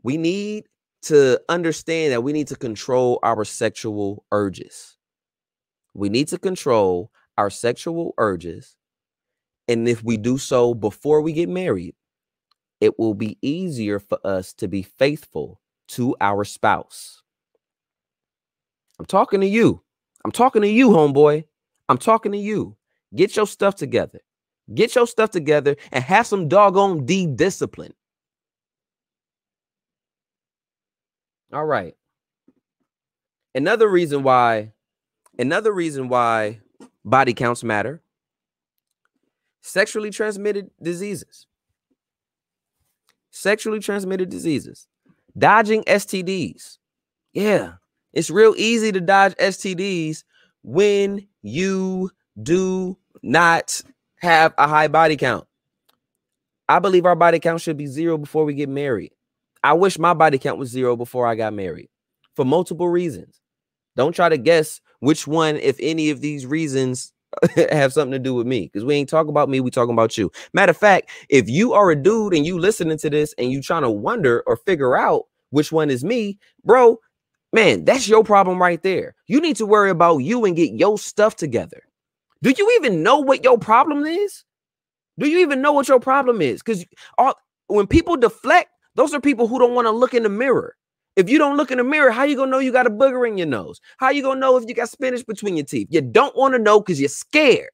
We need to understand that we need to control our sexual urges. We need to control our sexual urges. And if we do so before we get married, it will be easier for us to be faithful to our spouse. I'm talking to you. I'm talking to you, homeboy. I'm talking to you. Get your stuff together. Get your stuff together and have some doggone discipline. All right. Another reason why body counts matter. Sexually transmitted diseases. Sexually transmitted diseases. Dodging STDs. Yeah, it's real easy to dodge STDs when you do not have a high body count. I believe our body count should be 0 before we get married. I wish my body count was 0 before I got married for multiple reasons. Don't try to guess which one, if any of these reasons have something to do with me, because we ain't talking about me, we talking about you. Matter of fact, if you are a dude and you listening to this and you trying to wonder or figure out which one is me, bro, man, that's your problem right there. You need to worry about you and get your stuff together. Do you even know what your problem is? Do you even know what your problem is? Because when people deflect, those are people who don't want to look in the mirror. If you don't look in the mirror, how you gonna know you got a booger in your nose? How you gonna know if you got spinach between your teeth? You don't want to know because you're scared,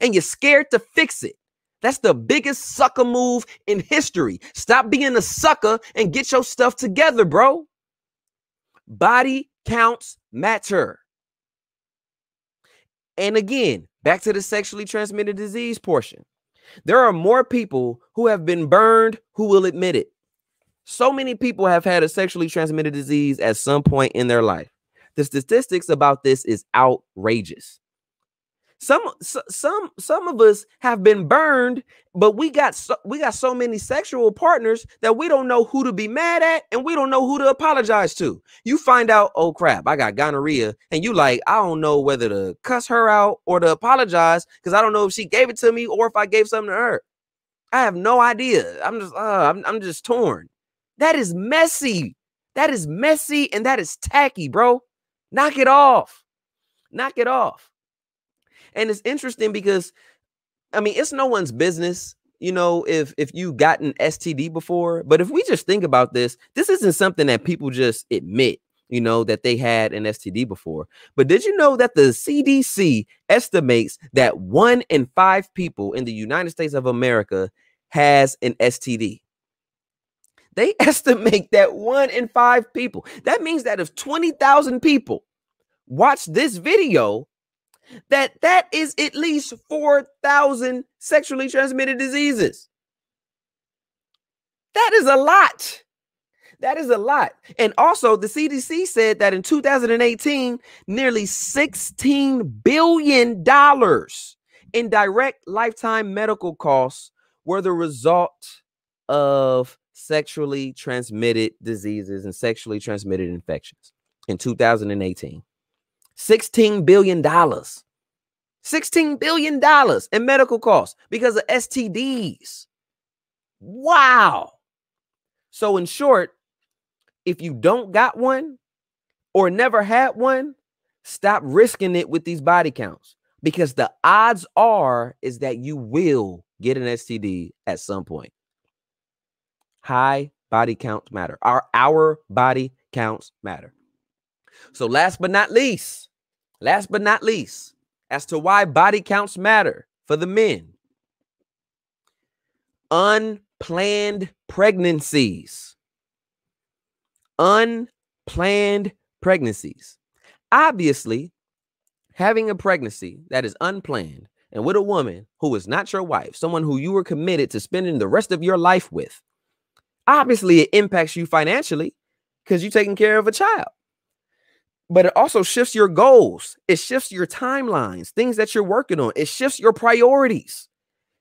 and you're scared to fix it. That's the biggest sucker move in history. Stop being a sucker and get your stuff together, bro. Body counts matter. And again, back to the sexually transmitted disease portion. There are more people who have been burned who will admit it. So many people have had a sexually transmitted disease at some point in their life. The statistics about this is outrageous. Some of us have been burned, but we got so many sexual partners that we don't know who to be mad at and we don't know who to apologize to. You find out, oh crap, I got gonorrhea, and you like, I don't know whether to cuss her out or to apologize because I don't know if she gave it to me or if I gave something to her. I have no idea. I'm just torn. That is messy. That is messy and that is tacky, bro. Knock it off. Knock it off. And it's interesting because, I mean, it's no one's business, you know, if you got an STD before. But if we just think about this, this isn't something that people just admit, you know, that they had an STD before. But did you know that the CDC estimates that 1 in 5 people in the United States of America has an STD? They estimate that 1 in 5 people. That means that if 20,000 people watch this video, that is at least 4,000 sexually transmitted diseases. That is a lot. That is a lot. And also the CDC said that in 2018, nearly $16 billion in direct lifetime medical costs were the result of sexually transmitted diseases and sexually transmitted infections in 2018. $16 billion. $16 billion in medical costs because of STDs. Wow. So in short, if you don't got one or never had one, stop risking it with these body counts, because the odds are is that you will get an STD at some point. High body counts matter. Our body counts matter. So last but not least, as to why body counts matter for the men: unplanned pregnancies. Unplanned pregnancies. Obviously, having a pregnancy that is unplanned and with a woman who is not your wife, someone who you were committed to spending the rest of your life with, obviously it impacts you financially because you're taking care of a child. But it also shifts your goals. It shifts your timelines, things that you're working on. It shifts your priorities.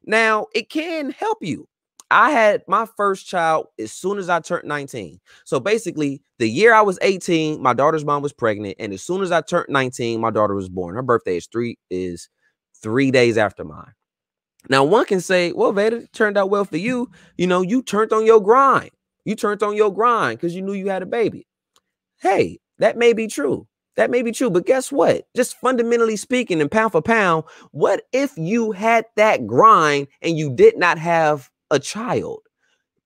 Now, it can help you. I had my first child as soon as I turned 19. So basically, the year I was 18, my daughter's mom was pregnant. And as soon as I turned 19, my daughter was born. Her birthday is 3 days after mine. Now, one can say, well, Vada, it turned out well for you. You know, you turned on your grind. You turned on your grind because you knew you had a baby. Hey, that may be true. That may be true. But guess what? Just fundamentally speaking and pound for pound, what if you had that grind and you did not have a child,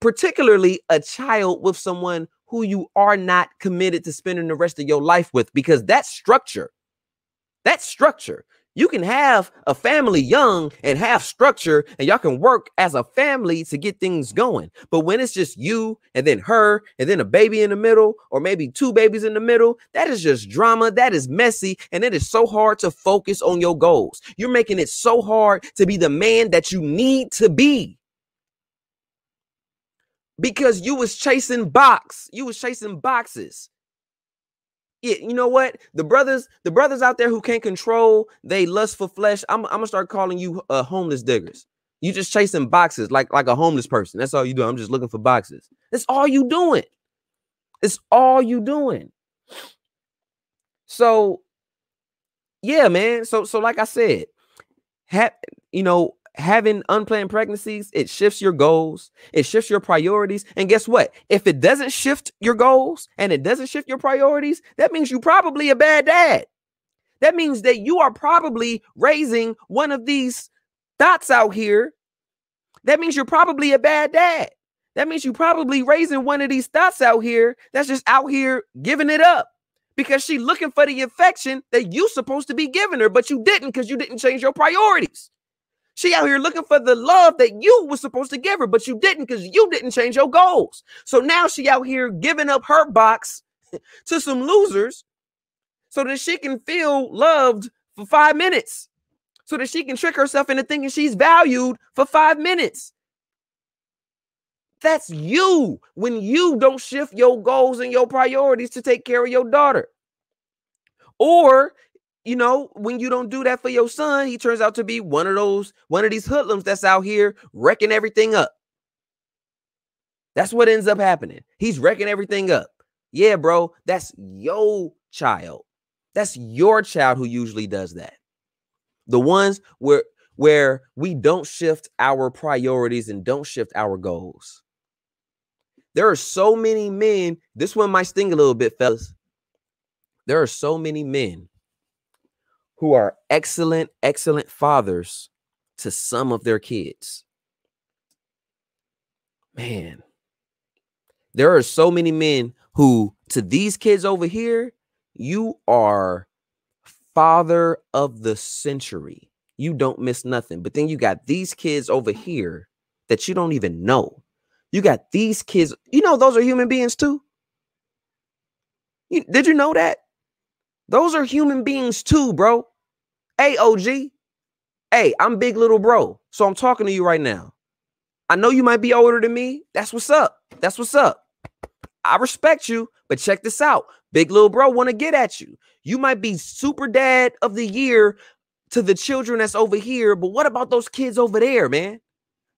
particularly a child with someone who you are not committed to spending the rest of your life with? Because that's structure. That's structure. You can have a family young and have structure, and y'all can work as a family to get things going. But when it's just you and then her and then a baby in the middle, or maybe 2 babies in the middle, that is just drama. That is messy. And it is so hard to focus on your goals. You're making it so hard to be the man that you need to be, because you was chasing boxes. Yeah, you know what? The brothers out there who can't control they lust for flesh, I'm gonna start calling you homeless diggers. You just chasing boxes like a homeless person. That's all you do. I'm just looking for boxes. That's all you doing. It's all you doing. So yeah, man. So like I said, having unplanned pregnancies, it shifts your goals, it shifts your priorities. And guess what? If it doesn't shift your goals and it doesn't shift your priorities, that means you're probably a bad dad. That means that you are probably raising one of these thoughts out here. That means you're probably a bad dad. That means you're probably raising one of these thoughts out here that's just out here giving it up because she's looking for the affection that you're supposed to be giving her, but you didn't because you didn't change your priorities. She out here looking for the love that you were supposed to give her, but you didn't because you didn't change your goals. So now she out here giving up her box to some losers so that she can feel loved for 5 minutes, so that she can trick herself into thinking she's valued for 5 minutes. That's you when you don't shift your goals and your priorities to take care of your daughter. Or you know, when you don't do that for your son, he turns out to be one of these hoodlums that's out here wrecking everything up. That's what ends up happening. He's wrecking everything up. Yeah, bro, that's your child. That's your child who usually does that. The ones where we don't shift our priorities and don't shift our goals. There are so many men. This one might sting a little bit, fellas. There are so many men who are excellent fathers to some of their kids. Man, there are so many men who, to these kids over here, you are father of the century. You don't miss nothing. But then you got these kids over here that you don't even know. You got these kids, you know, those are human beings too. Did you know that? Those are human beings too, bro. Hey, OG. Hey, I'm big little bro. So I'm talking to you right now. I know you might be older than me. That's what's up. That's what's up. I respect you, but check this out. Big little bro want to get at you. You might be super dad of the year to the children that's over here, but what about those kids over there, man?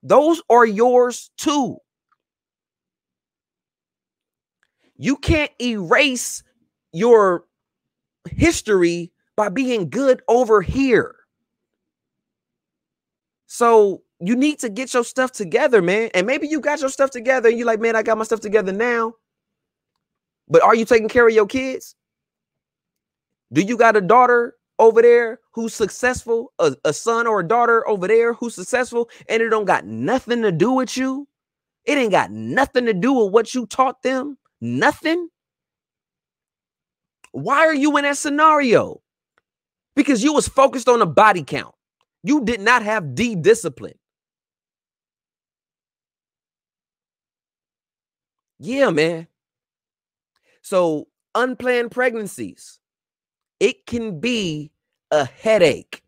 Those are yours too. You can't erase your history by being good over here. So you need to get your stuff together, man. And maybe you got your stuff together and you're like, man, I got my stuff together now. But are you taking care of your kids? Do you got a daughter over there who's successful, a son or a daughter over there who's successful, and it don't got nothing to do with you? It ain't got nothing to do with what you taught them. Nothing. Why are you in that scenario? Because you was focused on a body count. You did not have discipline. Yeah, man. So unplanned pregnancies, it can be a headache.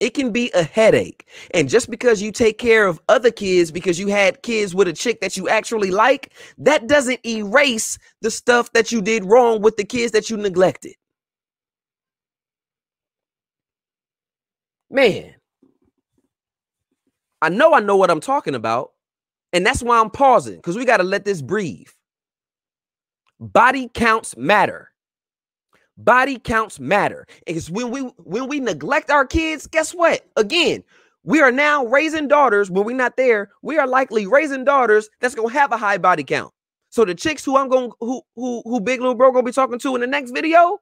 It can be a headache. And just because you take care of other kids because you had kids with a chick that you actually like, that doesn't erase the stuff that you did wrong with the kids that you neglected. Man, I know what I'm talking about. And that's why I'm pausing, because we got to let this breathe. Body counts matter. Body counts matter. Because when we neglect our kids, guess what? Again, we are now raising daughters. When we're not there, we are likely raising daughters that's gonna have a high body count. So the chicks who Big Lil Bro gonna be talking to in the next video,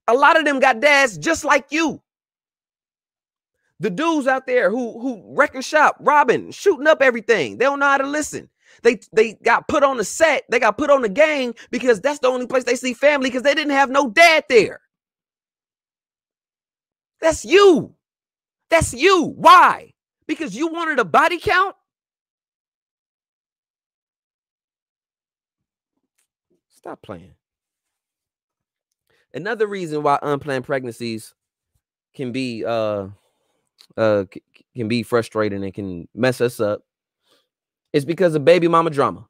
a lot of them got dads just like you. The dudes out there who wrecking shop, robbing, shooting up everything, they don't know how to listen. They got put on the set. They got put on the gang because that's the only place they see family, because they didn't have no dad there. That's you. That's you. Why? Because you wanted a body count? Stop playing. Another reason why unplanned pregnancies can be frustrating and can mess us up is because of baby mama drama.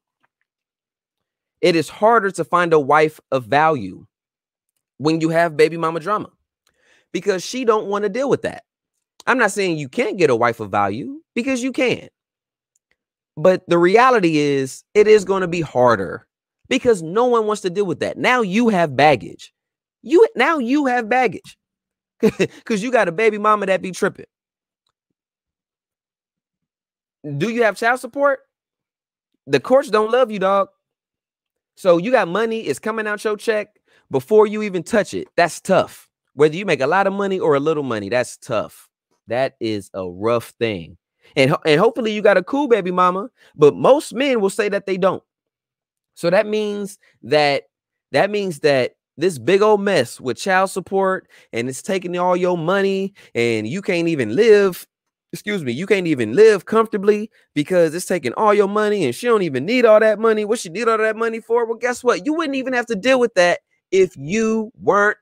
It is harder to find a wife of value when you have baby mama drama, because she don't want to deal with that. I'm not saying you can't get a wife of value, because you can. But the reality is it is going to be harder because no one wants to deal with that. Now you have baggage. Now you have baggage because you got a baby mama that be tripping. Do you have child support? The courts don't love you, dog. So you got money, it's coming out your check before you even touch it. That's tough. Whether you make a lot of money or a little money, that's tough. That is a rough thing. And hopefully you got a cool baby mama, but most men will say that they don't. So that means that this big old mess with child support, and it's taking all your money, and you can't even live. You can't even live comfortably because it's taking all your money, and she don't even need all that money. What she need all that money for? Well, guess what? You wouldn't even have to deal with that if you weren't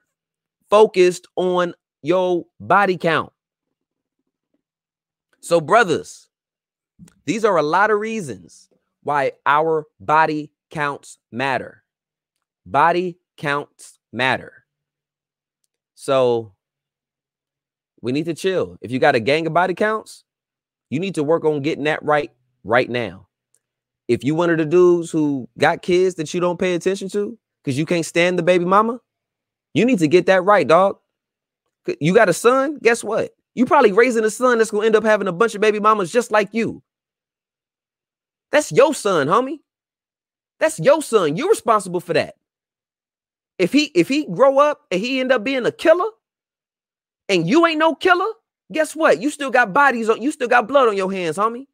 focused on your body count. So, brothers, these are a lot of reasons why our body counts matter. Body counts matter. So we need to chill. If you got a gang of body counts, you need to work on getting that right now. If you one of the dudes who got kids that you don't pay attention to because you can't stand the baby mama, you need to get that right, dog. You got a son? Guess what? You probably raising a son that's going to end up having a bunch of baby mamas just like you. That's your son, homie. That's your son. You're responsible for that. If he grow up and he end up being a killer and you ain't no killer, guess what? You still got bodies on, you still got blood on your hands, homie.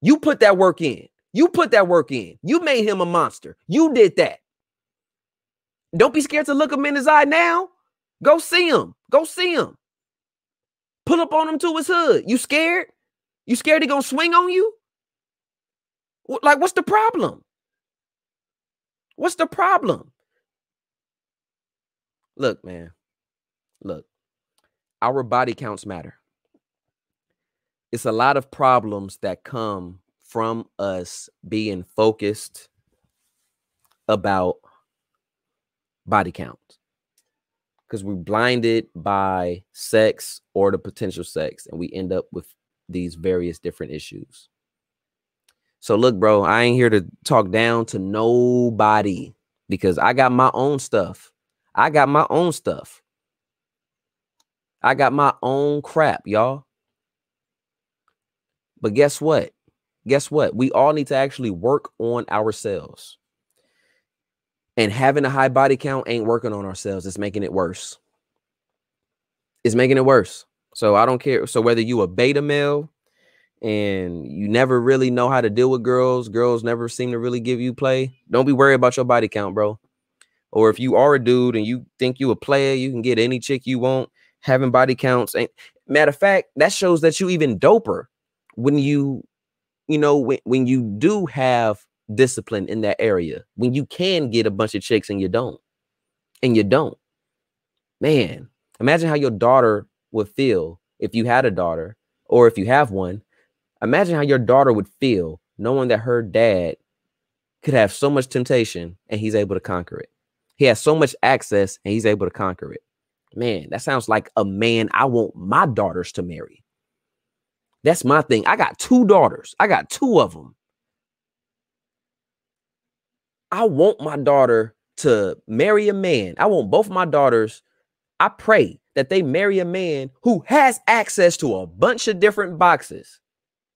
You put that work in. You put that work in. You made him a monster. You did that. Don't be scared to look him in his eye now. Go see him. Go see him. Pull up on him to his hood. You scared? You scared he gonna swing on you? Like, what's the problem? What's the problem? Look, man. Look, our body counts matter. It's a lot of problems that come from us being focused about body count because we're blinded by sex or the potential sex, and we end up with these various different issues. So look, bro, I ain't here to talk down to nobody because I got my own stuff. I got my own stuff. I got my own crap, y'all. But guess what? Guess what? We all need to actually work on ourselves. And having a high body count ain't working on ourselves. It's making it worse. It's making it worse. So I don't care. So whether you a beta male and you never really know how to deal with girls, girls never seem to really give you play, don't be worried about your body count, bro. Or if you are a dude and you think you a player, you can get any chick you want. Having body counts ain't. Matter of fact, that shows that you even doper when you know, when you do have discipline in that area, when you can get a bunch of chicks and you don't, man, imagine how your daughter would feel if you had a daughter, or if you have one. Imagine how your daughter would feel knowing that her dad could have so much temptation and he's able to conquer it. He has so much access and he's able to conquer it. Man, that sounds like a man I want my daughters to marry. That's my thing. I got 2 daughters. I got 2 of them. I want my daughter to marry a man. I want both my daughters. I pray that they marry a man who has access to a bunch of different boxes,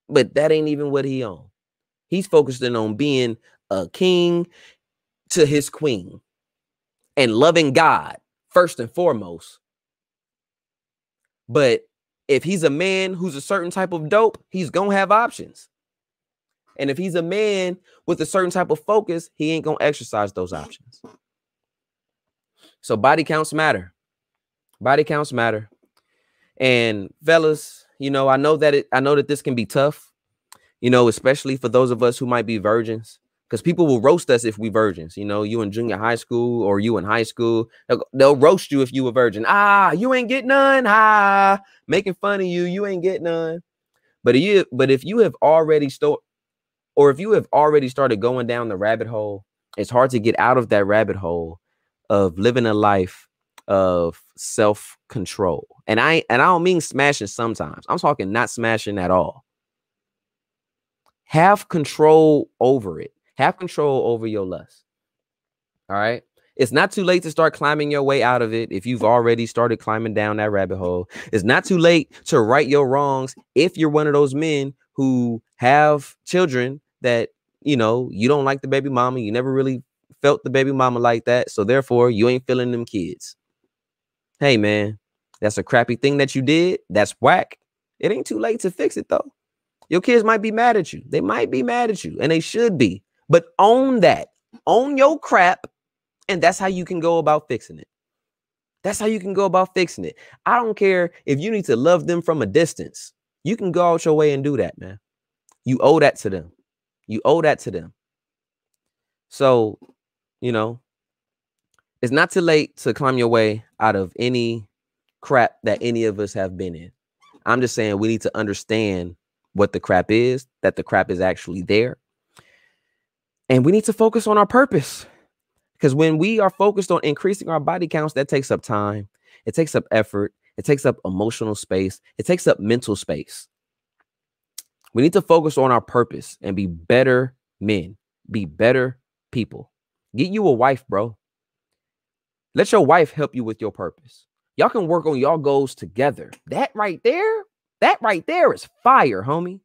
but that ain't even what he on. He's focusing on being a king to his queen and loving God first and foremost. But if he's a man who's a certain type of dope, he's going to have options. And if he's a man with a certain type of focus, he ain't going to exercise those options. So body counts matter. Body counts matter. And fellas, you know, I know that this can be tough, you know, especially for those of us who might be virgins, because people will roast us if we virgins. You know, you in junior high school or you in high school, they'll roast you if you a virgin. You ain't get none. Making fun of you. You ain't get none. But if you have already started going down the rabbit hole, it's hard to get out of that rabbit hole of living a life of self-control. And I don't mean smashing sometimes. I'm talking not smashing at all. Have control over it. Have control over your lust. All right. It's not too late to start climbing your way out of it. If you've already started climbing down that rabbit hole, it's not too late to right your wrongs. If you're one of those men who have children that, you know, you don't like the baby mama, you never really felt the baby mama like that, so therefore you ain't feeling them kids. Hey, man, that's a crappy thing that you did. That's whack. It ain't too late to fix it, though. Your kids might be mad at you. They might be mad at you, and they should be. But own that. Own your crap, and that's how you can go about fixing it. That's how you can go about fixing it. I don't care if you need to love them from a distance. You can go out your way and do that, man. You owe that to them. You owe that to them. So, you know, it's not too late to climb your way out of any crap that any of us have been in. I'm just saying we need to understand what the crap is, that the crap is actually there. And we need to focus on our purpose. Because when we are focused on increasing our body counts, that takes up time. It takes up effort. It takes up emotional space. It takes up mental space. We need to focus on our purpose and be better men, be better people. Get you a wife, bro. Let your wife help you with your purpose. Y'all can work on y'all goals together. That right there is fire, homie.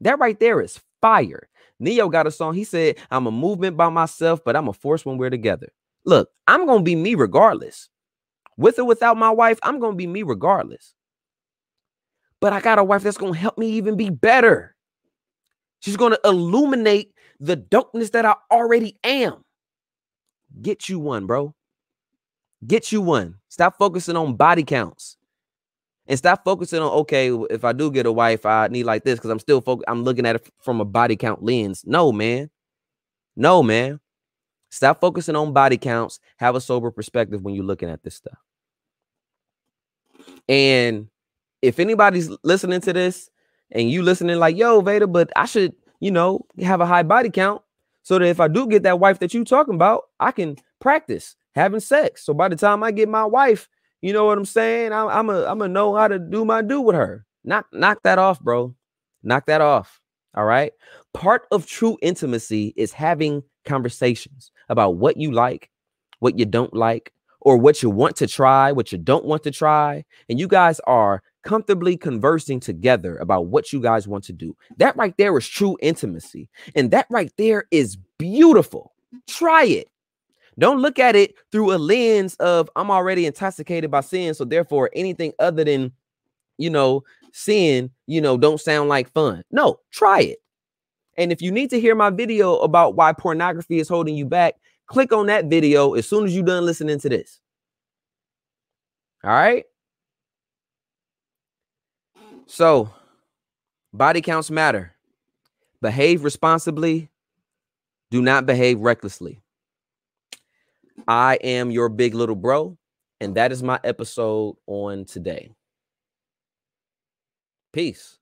That right there is fire. Neo got a song. He said, I'm a movement by myself, but I'm a force when we're together. Look, I'm going to be me regardless. With or without my wife, I'm going to be me regardless. But I got a wife that's going to help me even be better. She's going to illuminate the dopeness that I already am. Get you one, bro. Get you one. Stop focusing on body counts. And stop focusing on, okay, if I do get a wife, I need like this because I'm still focused. I'm looking at it from a body count lens. No, man. No, man. Stop focusing on body counts. Have a sober perspective when you're looking at this stuff. And if anybody's listening to this and you listening like, yo, Vada, but I should, have a high body count so that if I do get that wife that you talking about, I can practice having sex. So by the time I get my wife, you know what I'm saying? I'm a know how to do my do with her. Knock that off, bro. Knock that off. All right. Part of true intimacy is having conversations about what you like, what you don't like, or what you want to try, what you don't want to try. And you guys are comfortably conversing together about what you guys want to do. That right there is true intimacy. And that right there is beautiful. Try it. Don't look at it through a lens of I'm already intoxicated by sin. So therefore anything other than, sin, don't sound like fun. No, try it. And if you need to hear my video about why pornography is holding you back, click on that video as soon as you're done listening to this. All right. So body counts matter. Behave responsibly. Do not behave recklessly. I am your big little bro, and that is my episode on today. Peace.